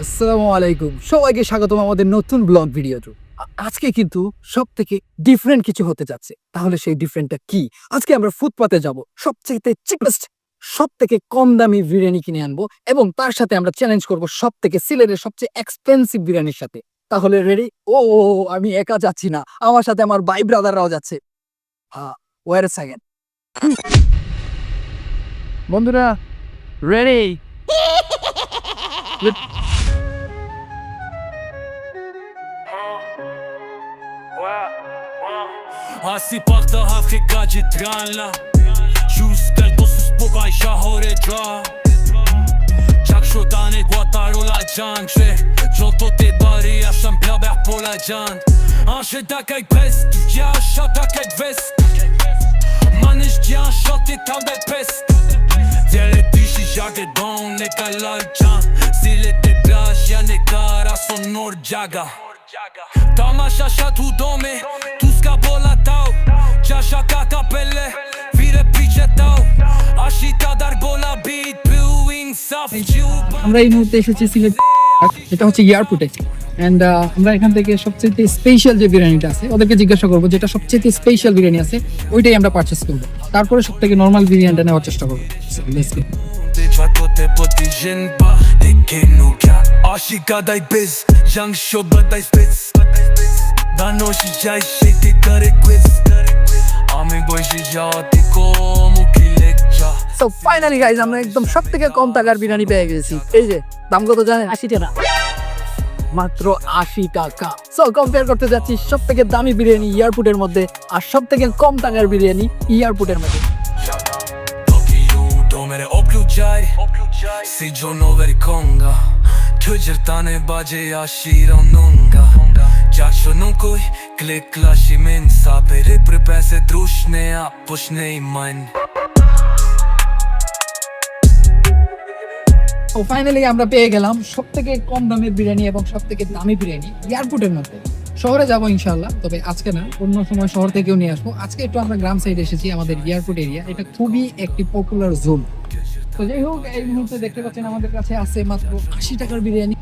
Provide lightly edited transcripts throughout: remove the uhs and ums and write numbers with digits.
আসসালামু আলাইকুম, সবাইকে স্বাগতম আমাদের নতুন ব্লগ ভিডিওতে। আজকে কিন্তু সব থেকে ডিফারেন্ট কিছু হতে যাচ্ছে। তাহলে সেই ডিফারেন্টটা কি? আজকে আমরা ফুটপাতে যাব, সবচেয়ে চিপেস্ট, সব থেকে কম দামি বিরিয়ানি কিনে আনবো এবং তার সাথে আমরা চ্যালেঞ্জ করব সব থেকে সিলেটের সবচেয়ে এক্সপেন্সিভ বিরিয়ানির সাথে। তাহলে রেডি? ও আমি একা যাচ্ছি না, আমার সাথে আমার ভাই ব্রাদাররাও যাচ্ছে। ওয়েট আ সেকেন্ড বন্ধুরা, ready? Hasi pakta Afrika gjithranla Gjuskel to su spokaj shahore dra Qak shotane guatarola gjankshve Gjoto te dari asham plabeh pola gjant Ashe da kaj pest, gjasha da kaj vest Manish gjasha ti talbe pest Tjere dyshi gjake don ne ka lal gjant Sile te plash janë e kara sonor gjaga Tamasha shatu dome, tu ska bola tau Gjasha ka kapelle, vire piqe tau Ashita dar bola beat, brewing soft আমরা এই মুহূর্তে এসেছি সিলেট, এটা হচ্ছে এয়ারপোর্টে। And আমরা এখান থেকে সবচেয়ে স্পেশাল যে বিরিয়ানিটা আছে ওদেরকে জিজ্ঞাসা করবো, যেটা সবচেয়ে স্পেশাল বিরিয়ানি আছে ওইটাই আমরা পারচেস করবো। তারপরে সব থেকে নর্মাল বিরিয়ানিটা নেওয়ার চেষ্টা করবো। Gjato te poti zhenba, e kenu kja Ashika daj biz, jang shoba daj spitz Dano shi jaj shake kare quiz Ami boy shi jati komu ki lekcha so finally guys, আমরা একদম সব থেকে কম টাকার বিরিয়ানি পেয়ে গেছি। এই যে দাম কত জানেন? 80 টাকা, মাত্র 80 টাকা। সো কম্পেয়ার করতে যাচ্ছি সব থেকে দামি বিরিয়ানি এয়ারপোর্টের মধ্যে আর সব থেকে কম টাকার বিরিয়ানি এয়ারপোর্টের মধ্যে। Do mere oplugjaj Si gjono veri konga Të gjertane bagje ashira nunga Gjaqo nuk kuj Klik klashi min Sa pere pre pese drushne A poshne i man ও ফাইনালি আমরা পেয়ে গেলাম সব থেকে কম দামের বিরিয়ানি এবং সব থেকে দামি বিরিয়ানি এয়ারপোর্টের মধ্যে। শহরে যাবো ইনশাল্লাহ, তবে আজকে না, অন্য সময় শহর থেকেও নিয়ে আসবো। আজকে একটু আমরা গ্রাম সাইড এসেছি, আমাদের এয়ারপোর্ট এরিয়া, এটা খুবই একটি পপুলার জোন। তো যাই হোক, এই মুহূর্তে দেখতে পাচ্ছেন আমাদের কাছে আছে মাত্র 80 টাকার বিরিয়ানি,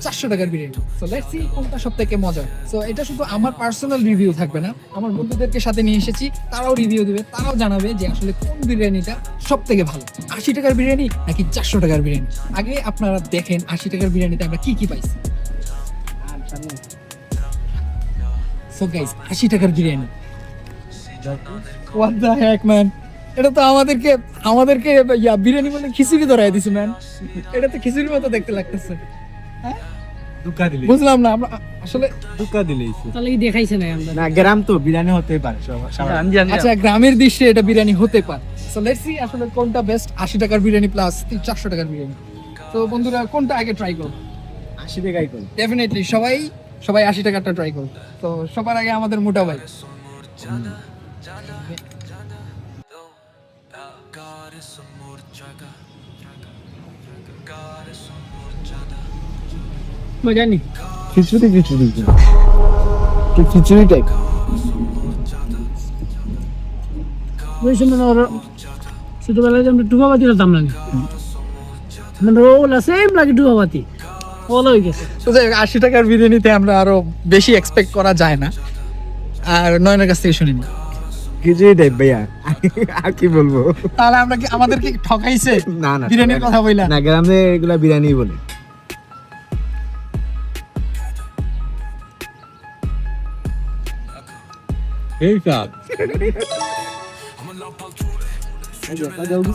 400 টাকার বিরিয়ানি। সো লেটস সি কোনটা সব থেকে মজার। সো এটা শুধু আমার পার্সোনাল রিভিউ থাকবে না, আমার বন্ধুদেরকে সাথে নিয়ে এসেছি, তারাও রিভিউ দিবে, তারাও জানাবে যে আসলে কোন বিরিয়ানিটা সব থেকে ভালো, 80 টাকার বিরিয়ানি নাকি 400 টাকার বিরিয়ানি। আগে আপনারা দেখেন 80 টাকার বিরিয়ানিতে আমরা কি কি পাইছি। সো গাইস, 80 টাকার biryani, what the Heck man! এটা তো আমাদেরকে বিরিয়ানি বলে খিচুড়ি ধরাই দিছে ম্যান। এটা তো খিচুড়ির মতো দেখতে লাগতেছে। হ্যাঁ, দুকা দিলে বুঝলাম না, আমরা আসলে দুকা দিলেই তাহলে কি দেখাইছে না আমরা? না, গ্রাম তো বিরিয়ানি হতেই পারে আমি জানি আচ্ছা, গ্রামের দৃশ্যে এটা বিরিয়ানি হতে পারে। সো লেটস সি আসলে কোনটা বেস্ট, 80 টাকার বিরিয়ানি প্লাস 400 টাকার বিরিয়ানি। তো বন্ধুরা, কোনটা আগে ট্রাই করব? 80 টাকাই করি। ডেফিনেটলি সবাই 80 টাকারটা ট্রাই করব। তো সবার আগে আমাদের মোটা ভাই। মই জানি খিচুড়ি খিচুড়ি টাইপ ওই সময় ওর ছোটবেলায় আমরা ডুবাবাতি হতাম না, মানে রোল আছে লাগে ডুবাবাতি ওলা হয়ে গেছে। তো যাই হোক, 80 টাকার বিরিয়ানিতে আমরা আরো বেশি এক্সপেক্ট করা যায় না। আর নয়নের কাছ থেকে শুনিনি, খিচুড়ি টাইপ ভাইয়া, আর কি বলবো। তাহলে আমরা কি আমাদেরকে ঠকাইছে না না, বিরিয়ানির কথা বইলা? না, গ্রামে এগুলা বিরিয়ানি বলে। এই কাপ যখন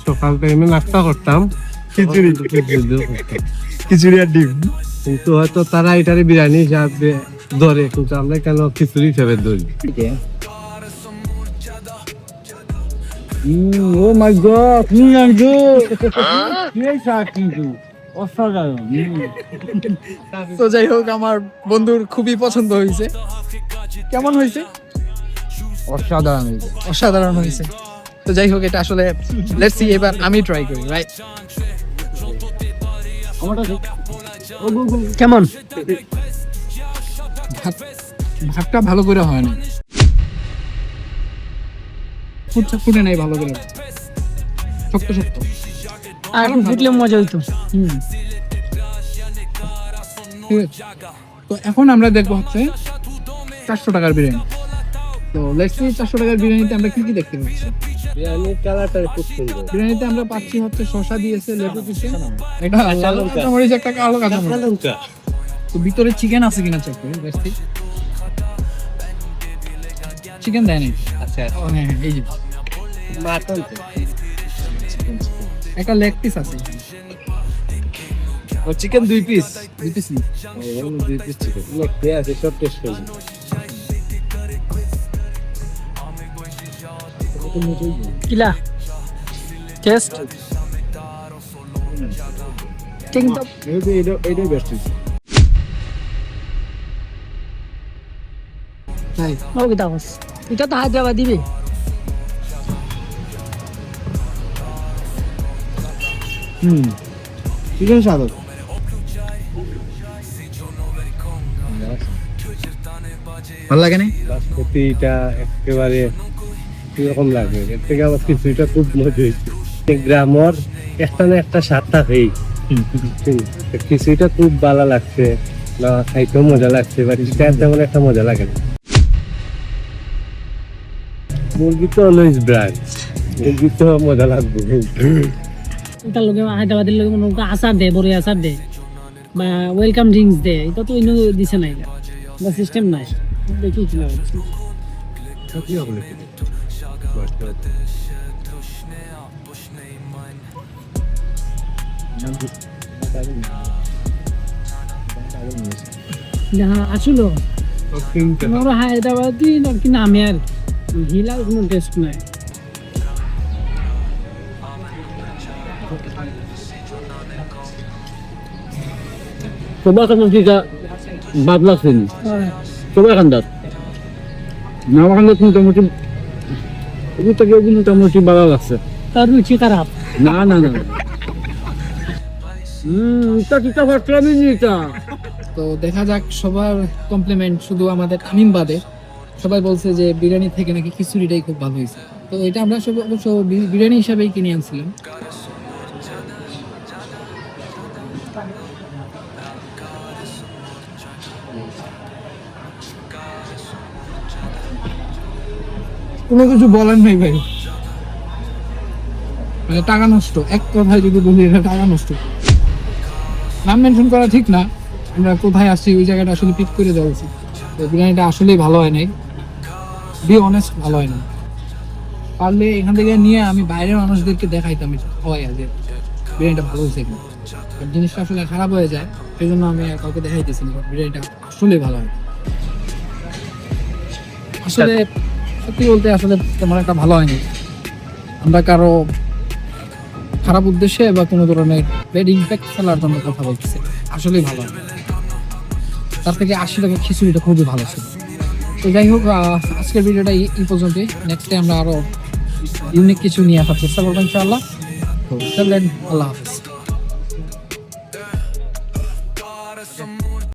সকাল টাইমে নাস্তা করতাম খিচুড়ি আর ডিম, কিন্তু হয়তো তারা এটারে বিরিয়ানি হিসাবে ধরে, কিন্তু আমরা কেন খিচুড়ি হিসাবে ধরি। ও মাই গড, কিন্তু অসাধারণ। তো যাই হোক, আমার বন্ধুর খুবই পছন্দ হয়েছে। কেমন হয়েছে? অসাধারণ হয়েছে। অসাধারণ হয়েছে। তো যাই হোক, এটা আসলে লেটস সি, এবার আমি ট্রাই করি, রাইট? কেমন? ভাতটা ভালো করে হয় না, ফুটে নাই ভালো করে, শক্ত শক্ত। আর একটু ফুটলে মজা হইতো। হুম। ঠিক আছে। তো এখন আমরা দেখবো হচ্ছে 400 টাকার বিরিয়ানি। তো লেটস সি 400 টাকার বিরিয়ানিতে আমরা কি কি দেখতে পাচ্ছি। বিরিয়ানির কালারটা খুব সুন্দর। বিরিয়ানিতে আমরা পাচ্ছি হচ্ছে শসা দিয়েছে, লেবু দিয়েছে, একটা লাল কাঁচামরিচ, একটা কালো কাঁচামরিচ। লঙ্কা। তো ভিতরে চিকেন আছে কিনা চেক করি। Let's see. চিকেন দেয় নাই। আচ্ছা ও হ্যাঁ হ্যাঁ, এই যে মাটন তো। একটা লেগ পিস আছে। ও চিকেন 2 পিস। দুই পিস নেই। ও 2 পিস চিকেন। লেগ পিস আছে সব টেস্ট করুন। কিলা টেস্ট কিন্তু এইটাই বেস্ট। তাই ও কি দাস এটা তো হায়দ্রাবাদ দিবে। চিকেন স্বাদ। ভালো লাগে না? সত্যি এটা একেবারে কিরকম লাগে, এর থেকে আমার খিচুড়িটা খুব মজা হয়েছে। গ্রামর একটা না একটা স্বাদ থাকেই। খিচুড়িটা খুব ভালো লাগছে, না খাইতেও মজা লাগছে, বাট এটা তেমন একটা মজা লাগে না। মুরগি তো অলওয়েজ ব্র্যান্ড, মুরগি তো মজা লাগবে। এটা লোকে হায়দ্রাবাদের লোকে মনে করেন আচার দেয়, বড় আচার দেয় বা ওয়েলকাম ড্রিঙ্কস দেয়, এটা তো ইনো দিছে না, এটা বা সিস্টেম নাই। দেখি কি লাগে না আসলো আমরা হায়দ্রাবাদি কি নামে আর হিলার কোনো টেস্ট নাই। তোমার কাছে যেটা বাদ লাগছে তোমার কান্দার না, আমার কান্দার মোটামুটি ওগুলো থেকে ওগুলো মোটামুটি ভালো লাগছে। তার রুচি খারাপ। না না না এটা কিটা ভাবলাম এটা। তো দেখা যাক, সবার কমপ্লিমেন্ট, শুধু আমাদের তামিম বাদে সবাই বলছে যে বিরিয়ানি থেকে নাকি খিচুড়িটাই খুব ভালো হয়েছে। তো এটা আমরা সব অবশ্য বিরিয়ানি হিসাবেই কিনে আনছিলাম। কোনো কিছু বলার নেই ভাই, মানে টাকা নষ্ট। এক কথায় যদি বলি, এটা টাকা নষ্ট। নাম মেনশন করা ঠিক না, আমরা কোথায় আসছি ওই জায়গাটা আসলে পিক করে দেওয়া উচিত। তো বিরিয়ানিটা আসলেই ভালো হয় নাই, বি অনেস্ট, ভালো হয় না। পারলে এখান থেকে নিয়ে আমি বাইরের মানুষদেরকে দেখাইতাম হয় যে বিরিয়ানিটা ভালো হয়েছে কিনা। আর জিনিসটা আসলে খারাপ হয়ে যায়, সেই জন্য আমি আর কাউকে দেখাইতেছি না বিরিয়ানিটা আসলেই ভালো হয়। আসলে সত্যি বলতে আসলে তেমন একটা ভালো হয়নি। আমরা কারো খারাপ উদ্দেশ্যে বা কোনো ধরনের ব্যাড ইম্প্যাক্ট ফেলার জন্য কথা বলতেছি, আসলেই ভালো হয়। তার থেকে 80 টাকা খিচুড়িটা খুবই ভালো ছিল। তো যাই হোক, আজকের ভিডিওটা এই পর্যন্তই। নেক্সটে আমরা আরো ইউনিক কিছু নিয়ে আসার চেষ্টা করবো ইনশাআল্লাহ। তো চলেন, আল্লাহ হাফেজ।